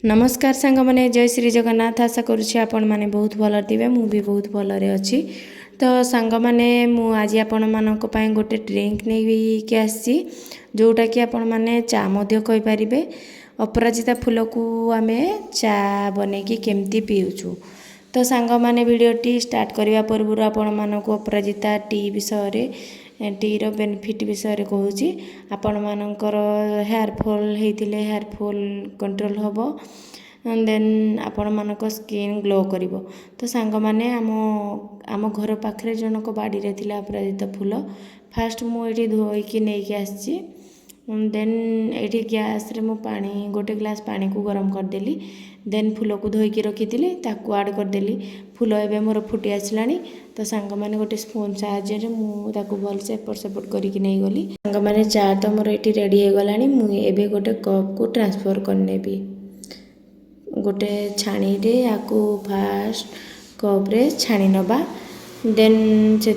नमस्कार सांग मैंने जय श्री जगन्नाथ। आशा करुँच आपण मैंने बहुत भल थे मु भी बहुत भलरे अच्छी। तो सांग मैंने आज आपण मानक गोटे ड्रिंक नहीं कि आसी जोटा कि आपण मैंने चा कहींपारे। अपराजिता फूल को आम चा बन केमती पीऊँ। तो सांग मैंने भिडटी स्टार्ट करने पूर्व आपण मानक अपराजिता टी विषय टीर बेनिफिट विषय कहूँ। आपण मानकर हेयर फॉल होते हेयर फॉल कंट्रोल हम देन आपण मानक स्किन ग्लो करिवो। तो सांग मैंने आम घर पाखे जनक बाड़ी रे थिला अपराजिता फूल फास्ट मुझे धोईकी नहीं आसी। देन ये गैस रे मु पानी गोटे ग्लास पानी को गरम करदेली। देन फूल को धोईकी रखी ताकू आड करदेली। फूल एवं मोर फुटी आसला। तो सांग मैंने गोटे स्पून साहाय्य मुझे भलसे एपट सेपट करके नहीं गली। सांग मैंने चा तो मोर ये रेडी हो गला। मुझे गोटे कप को ट्रांसफर करनेबी। गोटे छाणी रे आकु फास्ट कप्रे छाणी नबा। देन से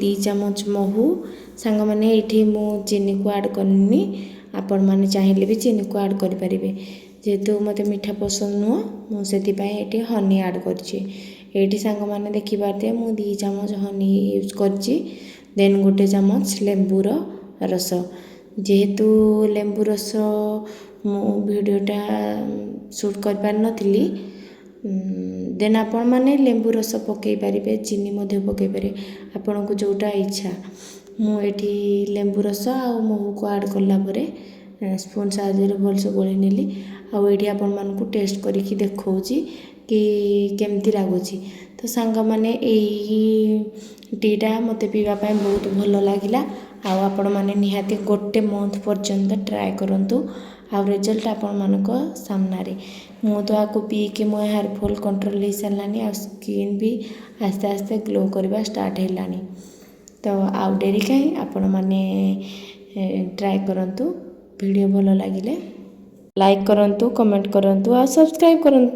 2 चमच महू सांग मैंने ये मु चीनी को आड करनी। आपण मैंने चाहिए भी चीनी को आड करें। जेहेतु मत मीठा पसंद नुह मुझे ये हनी आड कर सांग मैंने देखिपारे मुझे 2 चमच हनी यूज कर। देन गोटे चमच लेंबूर रस जेहेतु लेंबू रस मु वीडियोटा शूट कर पार नथिली। देन आपण मैंने लेंबू रस पकई पारे चीनी पकई पारे आपन को जोटा इच्छा। मुझे लेंबू रस आ महू को आड कलापर स्पून साहाय्य भलसे गोली नेली। आठी आपण मानक टेस्ट करके देखा कि केमती लगुच। तो सांग मैंने टीटा मत पीवाई बहुत भल लगिला। आपण मैंने निहाती गोटे मंथ पर्यंत ट्राए करूँ। आ रिजल्ट आपण मानक सामने मु तो आपको पीके मो हेयर फॉल कंट्रोल हो सारानी। आ स्किन भी आस्ते आस्ते ग्लो करवा स्टार्ट है। तो आउ डेरी कहीं आपण मैंने ट्राए करूँ। वीडियो भल लगिले लाइक करूँ, कमेंट करूँ, सब्सक्राइब करूँ।